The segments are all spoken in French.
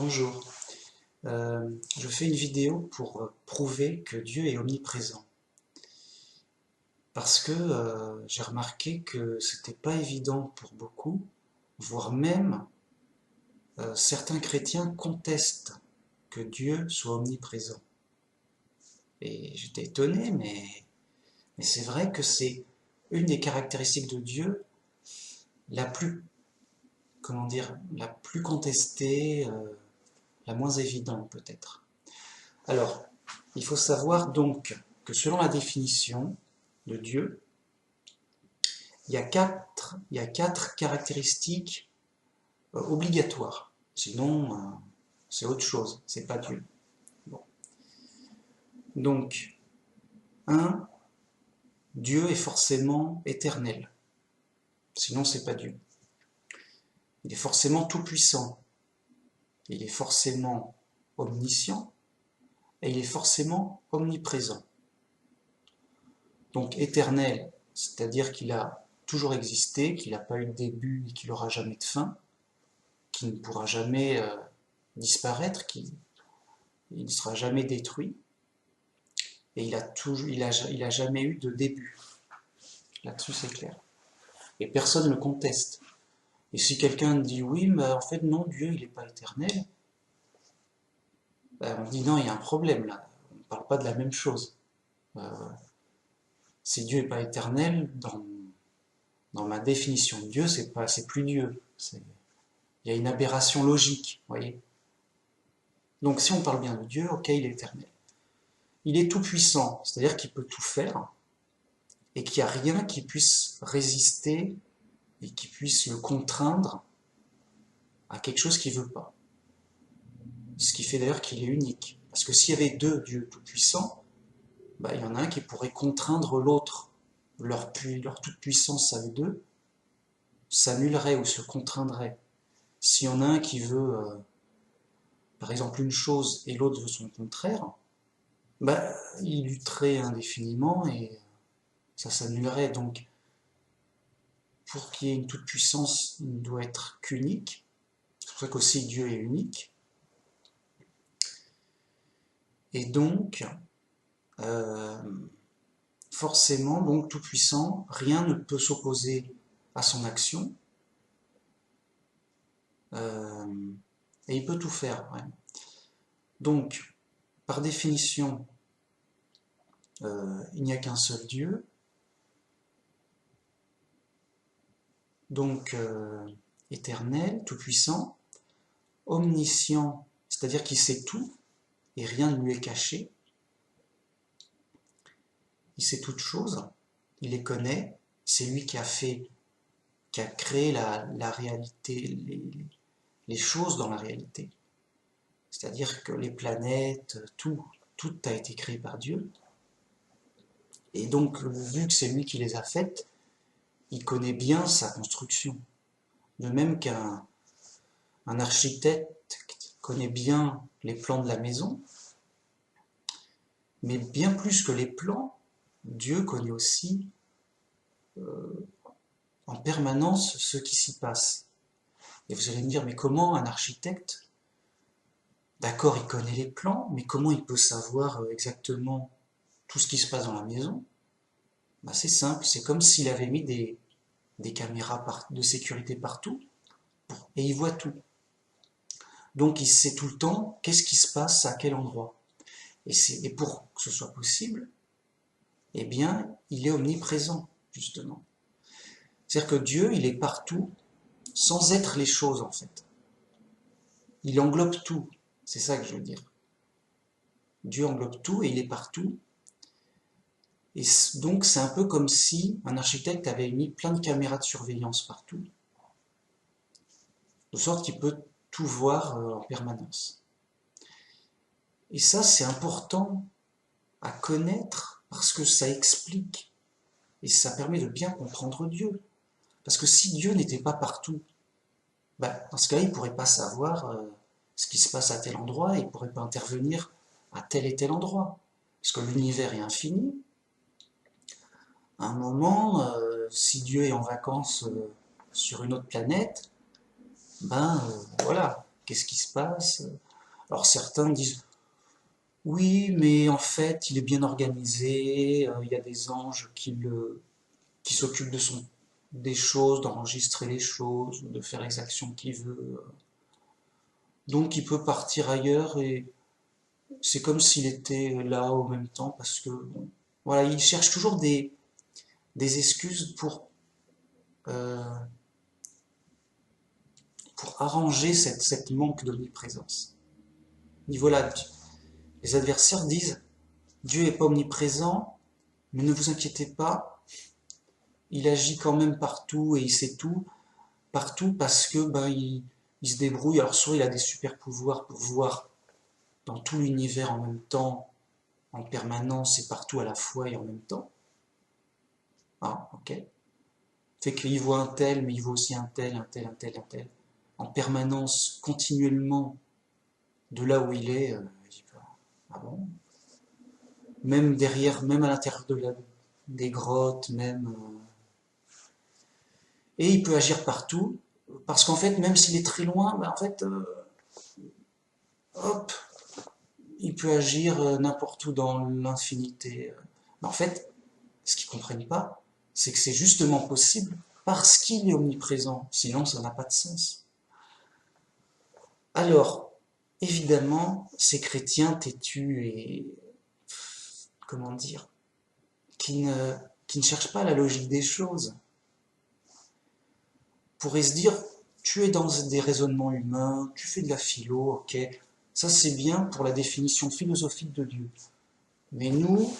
Bonjour, je fais une vidéo pour prouver que Dieu est omniprésent. Parce que j'ai remarqué que c'était pas évident pour beaucoup, voire même certains chrétiens contestent que Dieu soit omniprésent. Et j'étais étonné, mais c'est vrai que c'est une des caractéristiques de Dieu la plus, comment dire, la plus contestée, la moins évidente peut-être. Alors, il faut savoir donc que selon la définition de Dieu, il y a quatre caractéristiques obligatoires. Sinon, c'est autre chose, c'est pas Dieu. Bon. Donc, un, Dieu est forcément éternel. Sinon, c'est pas Dieu. Il est forcément tout-puissant. Il est forcément omniscient. Et il est forcément omniprésent. Donc, éternel, c'est-à-dire qu'il a toujours existé, qu'il n'a pas eu de début et qu'il n'aura jamais de fin, qu'il ne pourra jamais disparaître, qu'il ne sera jamais détruit, et il a jamais eu de début. Là-dessus, c'est clair. Et personne ne le conteste. Et si quelqu'un dit oui, mais en fait non, Dieu il n'est pas éternel, ben, on dit non, il y a un problème là. On ne parle pas de la même chose. Euh, si Dieu n'est pas éternel, dans ma définition de Dieu, c'est plus Dieu. Il y a une aberration logique, vous voyez. Donc si on parle bien de Dieu, ok, il est éternel. Il est tout puissant, c'est-à-dire qu'il peut tout faire, et qu'il n'y a rien qui puisse résister et qui puisse le contraindre à quelque chose qu'il ne veut pas. Ce qui fait d'ailleurs qu'il est unique. Parce que s'il y avait deux dieux tout-puissants, bah, il y en a un qui pourrait contraindre l'autre. Leur toute-puissance à eux deux s'annulerait ou se contraindrait. S'il y en a un qui veut, par exemple, une chose et l'autre veut son contraire, bah, ils lutteraient indéfiniment et ça s'annulerait. Donc, pour qu'il y ait une toute-puissance, il ne doit être qu'unique. C'est pour ça qu'aussi Dieu est unique. Et donc, euh, forcément, donc tout puissant, rien ne peut s'opposer à son action, euh, et il peut tout faire. Ouais. Donc, par définition, il n'y a qu'un seul Dieu, donc éternel, tout puissant, omniscient, c'est-à-dire qu'il sait tout et rien ne lui est caché. Il sait toutes choses, il les connaît, c'est lui qui a créé la réalité, les choses dans la réalité. C'est-à-dire que les planètes, tout a été créé par Dieu. Et donc, vu que c'est lui qui les a faites, il connaît bien sa construction. De même qu'un architecte connaît bien les plans de la maison, mais bien plus que les plans, Dieu connaît aussi en permanence ce qui s'y passe. Et vous allez me dire, mais comment un architecte, d'accord, il connaît les plans, mais comment il peut savoir exactement tout ce qui se passe dans la maison? Bah, c'est simple, c'est comme s'il avait mis des caméras de sécurité partout, et il voit tout. Donc il sait tout le temps qu'est-ce qui se passe à quel endroit. Et pour que ce soit possible, eh bien, il est omniprésent, justement. C'est-à-dire que Dieu, il est partout, sans être les choses, en fait. Il englobe tout. C'est ça que je veux dire. Dieu englobe tout et il est partout. Et donc, c'est un peu comme si un architecte avait mis plein de caméras de surveillance partout, de sorte qu'il peut tout voir en permanence. Et ça, c'est important à connaître parce que ça explique et ça permet de bien comprendre Dieu. Parce que si Dieu n'était pas partout, ben, dans ce cas-là, il ne pourrait pas savoir ce qui se passe à tel endroit, et il ne pourrait pas intervenir à tel et tel endroit. Parce que l'univers est infini. À un moment, si Dieu est en vacances sur une autre planète, ben voilà, qu'est-ce qui se passe? Alors certains disent, oui, mais en fait, il est bien organisé, il y a des anges qui s'occupent des choses, d'enregistrer les choses, de faire les actions qu'il veut. Donc il peut partir ailleurs et c'est comme s'il était là au même temps parce que, bon, voilà, il cherche toujours des excuses euh, pour arranger cette manque d'omniprésence. Et voilà, les adversaires disent, Dieu n'est pas omniprésent, mais ne vous inquiétez pas, il agit quand même partout et il sait tout, partout parce que il se débrouille. Alors soit il a des super pouvoirs pour voir dans tout l'univers en même temps, en permanence et partout à la fois et en même temps. Ah, ok. Fait qu'il voit un tel, mais il voit aussi un tel, un tel, un tel, un tel. En permanence, continuellement, de là où il est, il dit, ah bon? Même derrière, même à l'intérieur des grottes, même. Et il peut agir partout, parce qu'en fait, même s'il est très loin, en fait, hop, il peut agir n'importe où dans l'infinité. Mais en fait, ce qu'ils ne comprennent pas, c'est que c'est justement possible parce qu'il est omniprésent. Sinon, ça n'a pas de sens. Alors, évidemment, ces chrétiens têtus et, comment dire, qui ne, qui ne cherchent pas la logique des choses, pourraient se dire, tu es dans des raisonnements humains, tu fais de la philo, ok, ça c'est bien pour la définition philosophique de Dieu. Mais nous,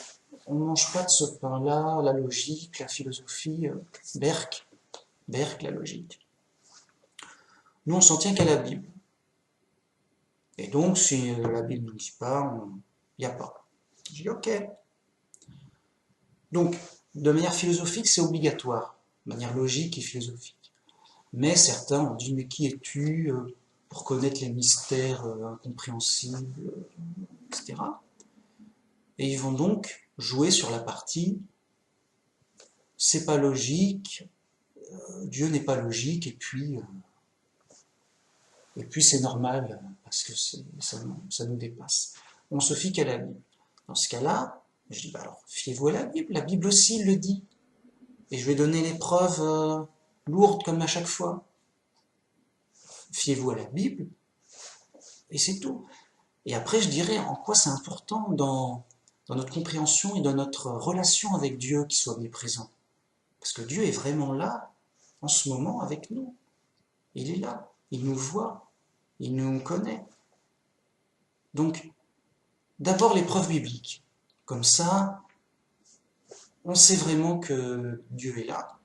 on ne mange pas de ce pain-là, la logique, la philosophie, Berck, la logique. Nous, on s'en tient qu'à la Bible. Et donc, si la Bible ne dit pas, il n'y a pas. Je dis, ok. Donc, de manière philosophique, c'est obligatoire, de manière logique et philosophique. Mais certains ont dit, mais qui es-tu pour connaître les mystères incompréhensibles, etc. Et ils vont donc jouer sur la partie, c'est pas logique, Dieu n'est pas logique, et puis c'est normal, parce que ça nous dépasse. On se fie qu'à la Bible. Dans ce cas-là, je dis, alors, fiez-vous à la Bible aussi il le dit. Et je vais donner les preuves lourdes comme à chaque fois. Fiez-vous à la Bible, et c'est tout. Et après, je dirais en quoi c'est important dans notre compréhension et dans notre relation avec Dieu qu'il soit omniprésent. Parce que Dieu est vraiment là, en ce moment, avec nous. Il est là, il nous voit, il nous connaît. Donc, d'abord les preuves bibliques. Comme ça, on sait vraiment que Dieu est là.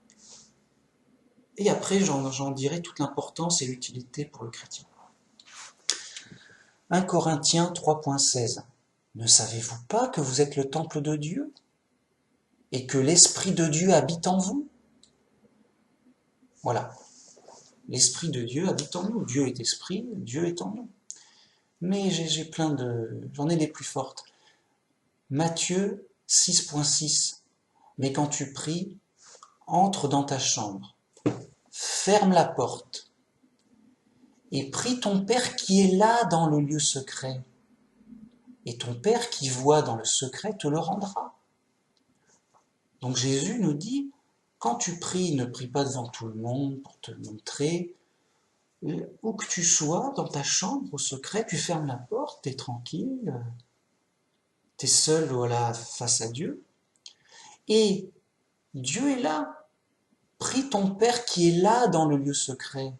Et après, j'en dirai toute l'importance et l'utilité pour le chrétien. 1 Corinthiens 3.16. Ne savez-vous pas que vous êtes le temple de Dieu et que l'Esprit de Dieu habite en vous? Voilà. L'Esprit de Dieu habite en nous. Dieu est esprit, Dieu est en nous. Mais j'en ai des plus fortes. Matthieu 6.6. Mais quand tu pries, entre dans ta chambre, ferme la porte et prie ton Père qui est là dans le lieu secret. Et ton Père qui voit dans le secret te le rendra. Donc Jésus nous dit, quand tu pries, ne prie pas devant tout le monde pour te montrer. Où que tu sois, dans ta chambre, au secret, tu fermes la porte, t'es tranquille, t'es seul, voilà, face à Dieu. Et Dieu est là. Prie ton Père qui est là dans le lieu secret.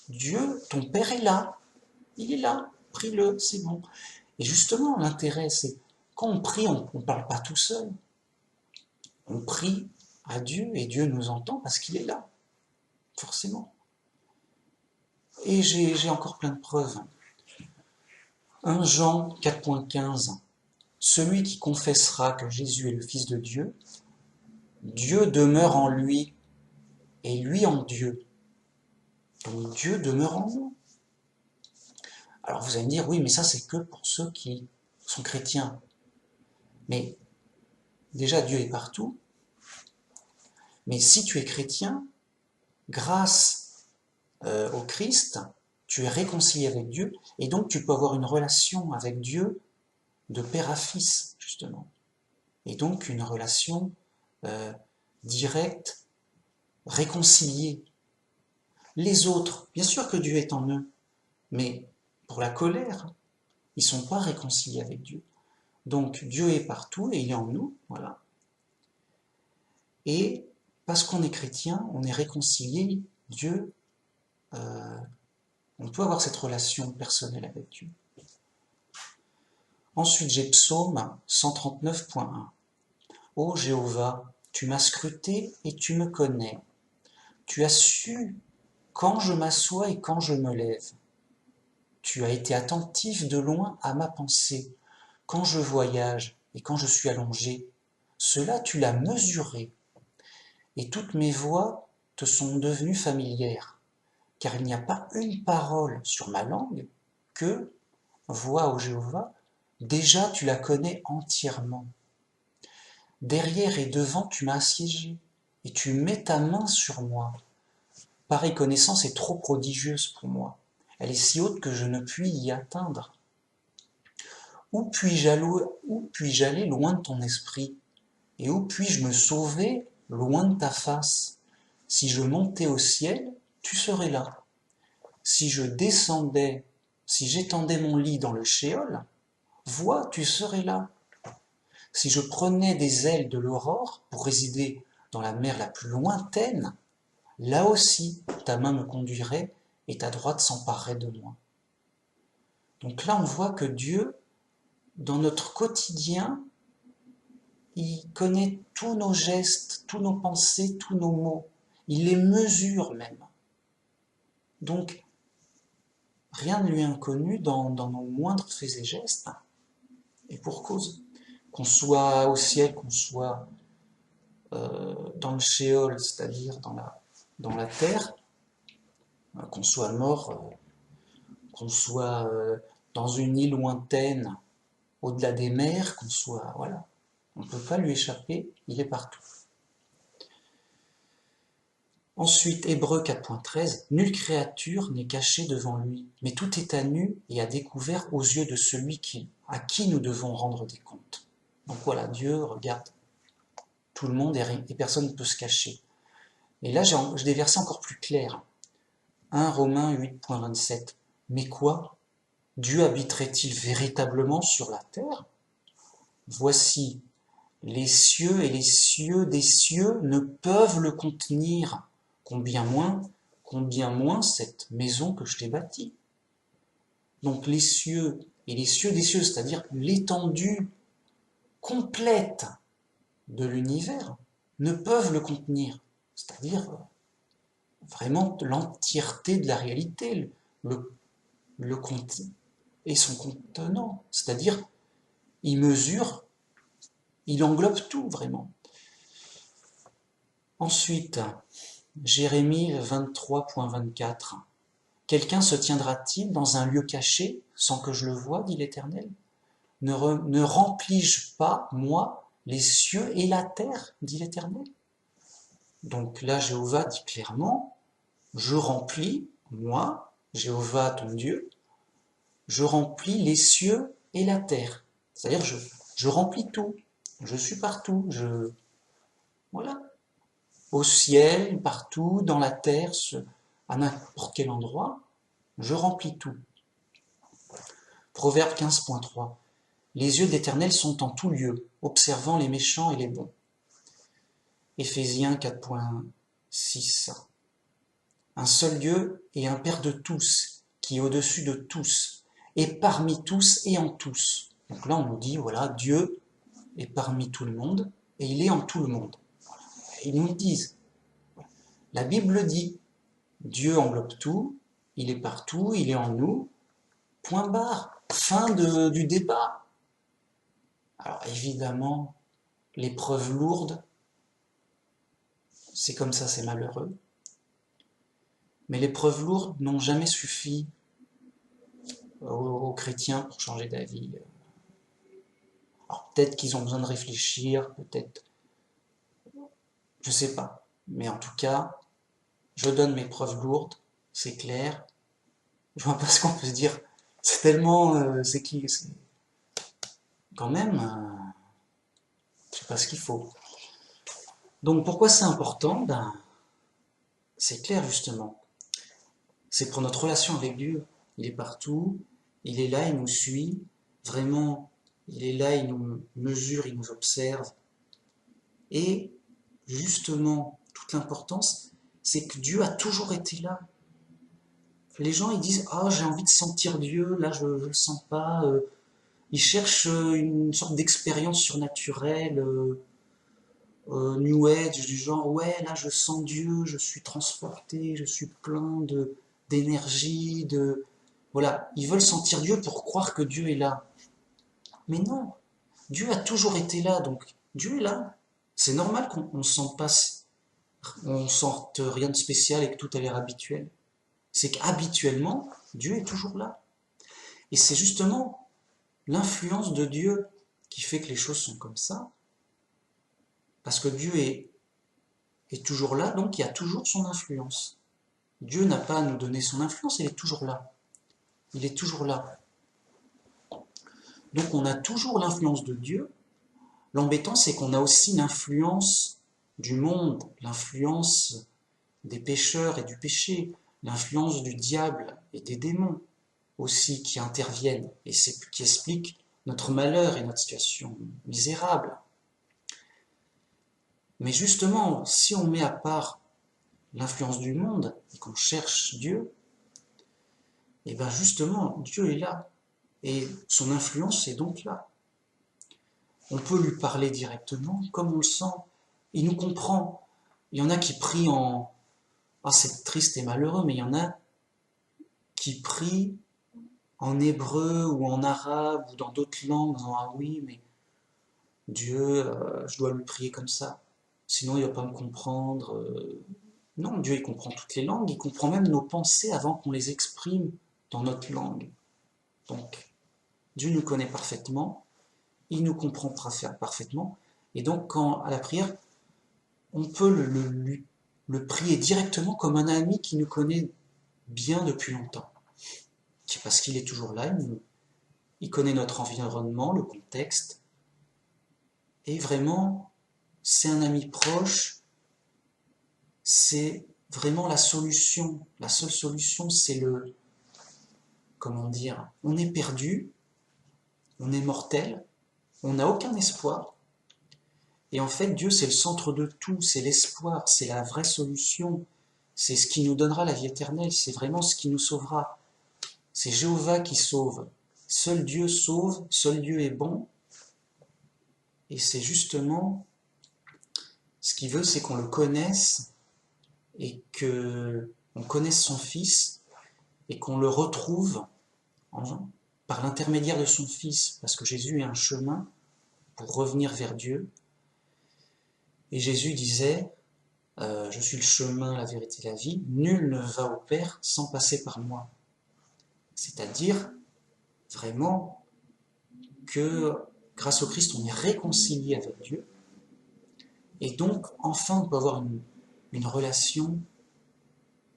Dieu, ton Père est là. Il est là. Prie-le, c'est bon. Et justement, l'intérêt, c'est quand on prie, on ne parle pas tout seul. On prie à Dieu et Dieu nous entend parce qu'il est là. Forcément. Et j'ai encore plein de preuves. 1 Jean 4.15. Celui qui confessera que Jésus est le Fils de Dieu, Dieu demeure en lui et lui en Dieu. Donc Dieu demeure en nous. Alors vous allez me dire, oui, mais ça c'est que pour ceux qui sont chrétiens. Mais déjà Dieu est partout. Mais si tu es chrétien, grâce au Christ, tu es réconcilié avec Dieu, et donc tu peux avoir une relation avec Dieu de père à fils, justement. Et donc une relation directe, réconciliée. Les autres, bien sûr que Dieu est en eux, mais pour la colère, ils ne sont pas réconciliés avec Dieu. Donc Dieu est partout et il est en nous, voilà. Et parce qu'on est chrétien, on est réconcilié, Dieu, on peut avoir cette relation personnelle avec Dieu. Ensuite, j'ai Psaume 139.1. Ô Jéhovah, tu m'as scruté et tu me connais. Tu as su quand je m'assois et quand je me lève. Tu as été attentif de loin à ma pensée, quand je voyage et quand je suis allongé. Cela tu l'as mesuré, et toutes mes voies te sont devenues familières, car il n'y a pas une parole sur ma langue que, voix ô Jéhovah, déjà tu la connais entièrement. Derrière et devant tu m'as assiégé, et tu mets ta main sur moi. Pareille connaissance est trop prodigieuse pour moi. Elle est si haute que je ne puis y atteindre. Où puis-je aller loin de ton esprit? Et où puis-je me sauver loin de ta face? Si je montais au ciel, tu serais là. Si j'étendais mon lit dans le shéol, vois, tu serais là. Si je prenais des ailes de l'aurore pour résider dans la mer la plus lointaine, là aussi ta main me conduirait et ta droite s'emparerait de moi. Donc là on voit que Dieu, dans notre quotidien, il connaît tous nos gestes, tous nos pensées, tous nos mots. Il les mesure même. Donc, rien ne lui est inconnu dans nos moindres faits et gestes. Et pour cause. Qu'on soit au ciel, qu'on soit dans le shéol, c'est-à-dire dans la terre, qu'on soit mort, qu'on soit dans une île lointaine, au-delà des mers, qu'on soit... Voilà. On ne peut pas lui échapper, il est partout. Ensuite, Hébreux 4.13, nulle créature n'est cachée devant lui, mais tout est à nu et à découvert aux yeux de celui à qui nous devons rendre des comptes. Donc voilà, Dieu regarde tout le monde et personne ne peut se cacher. Et là, j'ai des versets encore plus clairs. 1 Romains 8.27, mais quoi? Dieu habiterait-il véritablement sur la terre? Voici, les cieux et les cieux des cieux ne peuvent le contenir. Combien moins cette maison que je t'ai bâtie. Donc les cieux et les cieux des cieux, c'est-à-dire l'étendue complète de l'univers, ne peuvent le contenir. C'est-à-dire vraiment l'entièreté de la réalité, le et son contenant. C'est-à-dire, il mesure, il englobe tout vraiment. Ensuite, Jérémie 23.24. Quelqu'un se tiendra-t-il dans un lieu caché sans que je le voie, dit l'Éternel? Ne remplis-je pas, moi, les cieux et la terre, dit l'Éternel? Donc là, Jéhovah dit clairement, je remplis, moi, Jéhovah ton Dieu, je remplis les cieux et la terre. C'est-à-dire, je remplis tout, je suis partout, voilà. Au ciel, partout, dans la terre, à n'importe quel endroit, je remplis tout. Proverbe 15.3. Les yeux de l'Éternel sont en tout lieu, observant les méchants et les bons. Éphésiens 4.6. Un seul Dieu et un Père de tous, qui est au-dessus de tous, et parmi tous et en tous. Donc là on nous dit, voilà, Dieu est parmi tout le monde, et il est en tout le monde. Ils nous le disent. La Bible dit, Dieu englobe tout, il est partout, il est en nous, point barre, fin du débat. Alors évidemment, l'épreuve lourde, c'est comme ça, c'est malheureux. Mais les preuves lourdes n'ont jamais suffi aux chrétiens pour changer d'avis. Alors peut-être qu'ils ont besoin de réfléchir, peut-être, je sais pas. Mais en tout cas, je donne mes preuves lourdes, c'est clair. Je vois pas ce qu'on peut se dire. C'est tellement... c'est qui quand même, je sais pas ce qu'il faut. Donc pourquoi c'est important? Ben, c'est clair justement. C'est pour notre relation avec Dieu. Il est partout, il est là, il nous suit. Vraiment, il est là, il nous mesure, il nous observe. Et justement, toute l'importance, c'est que Dieu a toujours été là. Les gens, ils disent, ah, j'ai envie de sentir Dieu, là, je ne le sens pas. Ils cherchent une sorte d'expérience surnaturelle, New Age, du genre, ouais, là, je sens Dieu, je suis transporté, je suis plein d'énergie, de... Voilà, ils veulent sentir Dieu pour croire que Dieu est là. Mais non, Dieu a toujours été là, donc Dieu est là. C'est normal qu'on ne sente pas, on sente rien de spécial et que tout a l'air habituel. C'est qu'habituellement, Dieu est toujours là. Et c'est justement l'influence de Dieu qui fait que les choses sont comme ça, parce que Dieu est toujours là, donc il y a toujours son influence. Dieu n'a pas à nous donner son influence, il est toujours là. Il est toujours là. Donc on a toujours l'influence de Dieu. L'embêtant, c'est qu'on a aussi l'influence du monde, l'influence des pécheurs et du péché, l'influence du diable et des démons aussi qui interviennent et qui expliquent notre malheur et notre situation misérable. Mais justement, si on met à part l'influence du monde et qu'on cherche Dieu, et bien justement, Dieu est là. Et son influence est donc là. On peut lui parler directement, comme on le sent. Il nous comprend. Il y en a qui prient en... Ah, c'est triste et malheureux, mais il y en a qui prient en hébreu ou en arabe ou dans d'autres langues, en disant, ah oui, mais Dieu, je dois lui prier comme ça. Sinon, il va pas me comprendre. Non, Dieu, il comprend toutes les langues. Il comprend même nos pensées avant qu'on les exprime dans notre langue. Donc, Dieu nous connaît parfaitement. Il nous comprend parfaitement. Et donc, quand à la prière, on peut le prier directement comme un ami qui nous connaît bien depuis longtemps. Parce qu'il est toujours là, il connaît notre environnement, le contexte. Et vraiment, c'est un ami proche, c'est vraiment la solution. La seule solution, c'est comment dire, on est perdu, on est mortel, on n'a aucun espoir. Et en fait, Dieu, c'est le centre de tout, c'est l'espoir, c'est la vraie solution. C'est ce qui nous donnera la vie éternelle, c'est vraiment ce qui nous sauvera. C'est Jéhovah qui sauve. Seul Dieu sauve, seul Dieu est bon. Et c'est justement ce qu'il veut, c'est qu'on le connaisse et qu'on connaisse son Fils et qu'on le retrouve par l'intermédiaire de son Fils, parce que Jésus est un chemin pour revenir vers Dieu. Et Jésus disait, je suis le chemin, la vérité et la vie, nul ne va au Père sans passer par moi. C'est-à-dire, vraiment, que grâce au Christ, on est réconcilié avec Dieu, et donc, enfin, on peut avoir une relation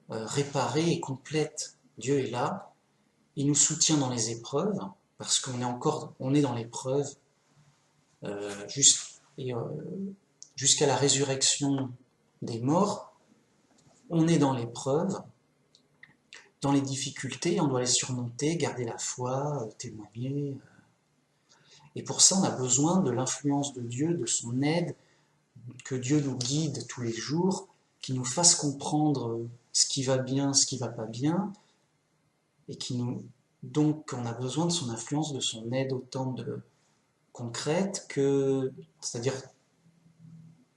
réparée et complète. Dieu est là, il nous soutient dans les épreuves, parce on est dans l'épreuve, jusqu'à la résurrection des morts, on est dans l'épreuve, dans les difficultés, on doit les surmonter, garder la foi, témoigner. Et pour ça, on a besoin de l'influence de Dieu, de son aide, que Dieu nous guide tous les jours, qu'il nous fasse comprendre ce qui va bien, ce qui va pas bien, et donc on a besoin de son influence, de son aide autant concrète que, c'est-à-dire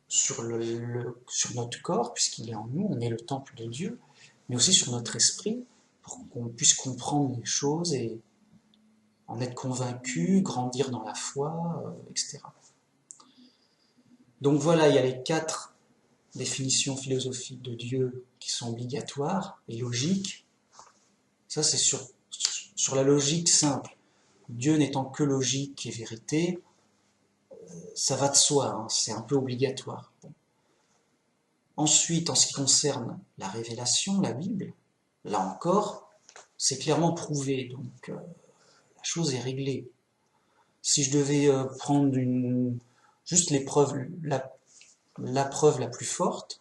sur notre corps, puisqu'il est en nous, on est le temple de Dieu, mais aussi sur notre esprit, pour qu'on puisse comprendre les choses et en être convaincu, grandir dans la foi, etc. Donc voilà, il y a les 4 définitions philosophiques de Dieu qui sont obligatoires et logiques. Ça, c'est sur la logique simple. Dieu n'étant que logique et vérité, ça va de soi, hein, c'est un peu obligatoire. Bon. Ensuite, en ce qui concerne la révélation, la Bible, là encore, c'est clairement prouvé, donc la chose est réglée. Si je devais prendre juste l'épreuve, la preuve la plus forte,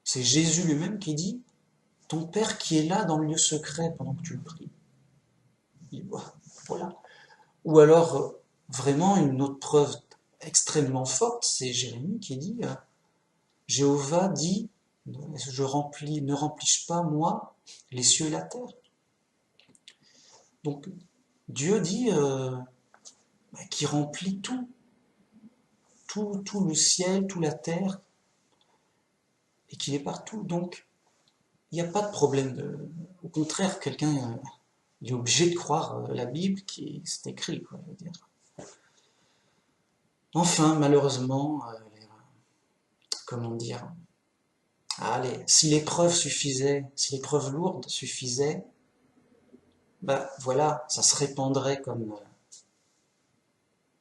c'est Jésus lui-même qui dit « Ton Père qui est là dans le lieu secret pendant que tu le pries. » Voilà. Ou alors, vraiment, une autre preuve extrêmement forte, c'est Jérémie qui dit Jéhovah dit ne remplis-je pas, moi, les cieux et la terre. Donc, Dieu dit qui remplit tout, tout le ciel, toute la terre, et qu'il est partout. Donc, il n'y a pas de problème. Au contraire, quelqu'un il est obligé de croire la Bible qui c'est écrit, quoi, je veux dire. Enfin, malheureusement, comment dire, allez, si l'épreuve suffisait, si l'épreuve lourde suffisait, bah voilà, ça se répandrait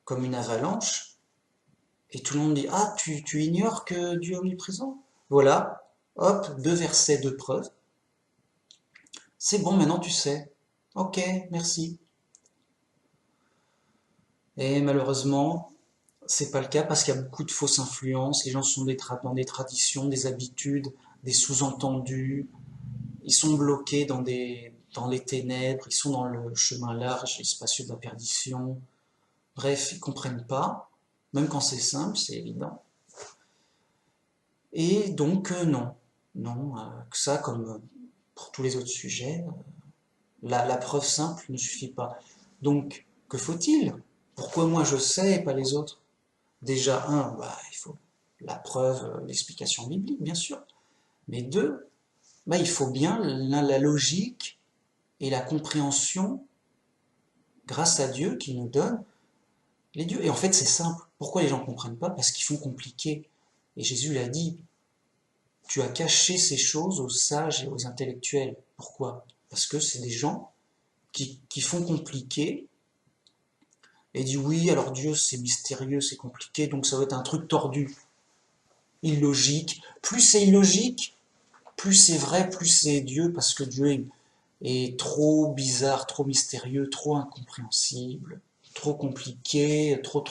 comme une avalanche, et tout le monde dit, ah, tu ignores que Dieu est omniprésent? Voilà, hop, 2 versets de preuve. C'est bon, maintenant tu sais. Ok, merci. Et malheureusement, c'est pas le cas parce qu'il y a beaucoup de fausses influences. Les gens sont dans des traditions, des habitudes, des sous-entendus. Ils sont bloqués dans les ténèbres. Ils sont dans le chemin large et spacieux de la perdition. Bref, ils comprennent pas. Même quand c'est simple, c'est évident. Et donc, non, que ça, comme pour tous les autres sujets, la preuve simple ne suffit pas. Donc, que faut-il? Pourquoi moi je sais et pas les autres? Déjà, bah, il faut la preuve, l'explication biblique, bien sûr. Mais deux, bah, il faut bien la logique et la compréhension grâce à Dieu qui nous donne les dieux. Et en fait, c'est simple. Pourquoi les gens ne comprennent pas? Parce qu'ils font compliqué. Et Jésus l'a dit, tu as caché ces choses aux sages et aux intellectuels. Pourquoi? Parce que c'est des gens qui font compliqué et disent oui, alors Dieu c'est mystérieux, c'est compliqué, donc ça va être un truc tordu, illogique. Plus c'est illogique, plus c'est vrai, plus c'est Dieu, parce que Dieu est trop bizarre, trop mystérieux, trop incompréhensible, trop compliqué, trop.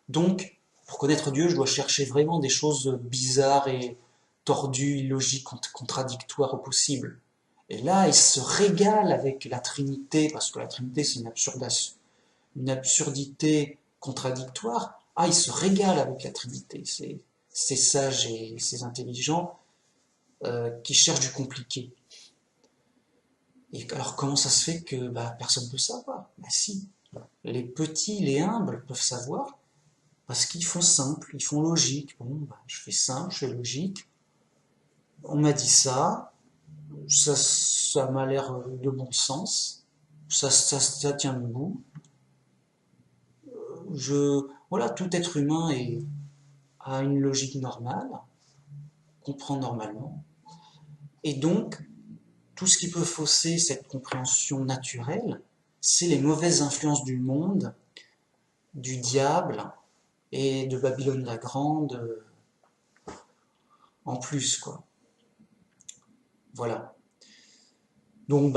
Donc, pour connaître Dieu, je dois chercher vraiment des choses bizarres et tordues, illogiques, contradictoires au possible. Et là, il se régale avec la Trinité, parce que la Trinité, c'est une absurdité contradictoire. Ah, il se régale avec la Trinité, ces sages et ces intelligents qui cherchent du compliqué. Et alors comment ça se fait que personne ne peut savoir? Bah si, les petits, les humbles peuvent savoir parce qu'ils font simple, ils font logique. Bon, je fais simple, je fais logique. On m'a dit ça m'a l'air de bon sens, ça tient debout. Voilà, tout être humain a une logique normale, comprend normalement, et donc tout ce qui peut fausser cette compréhension naturelle, c'est les mauvaises influences du monde, du diable et de Babylone la Grande en plus, quoi. Voilà. Donc,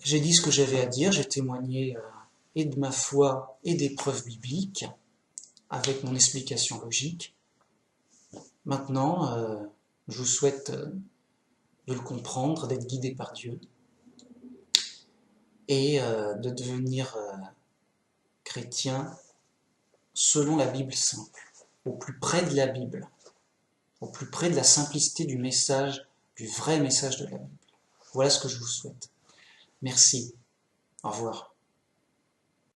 j'ai dit ce que j'avais à dire, j'ai témoigné et de ma foi et des preuves bibliques avec mon explication logique. Maintenant, je vous souhaite de le comprendre, d'être guidé par Dieu et de devenir chrétien selon la Bible simple, au plus près de la Bible, au plus près de la simplicité du message, du vrai message de la Bible. Voilà ce que je vous souhaite. Merci. Au revoir.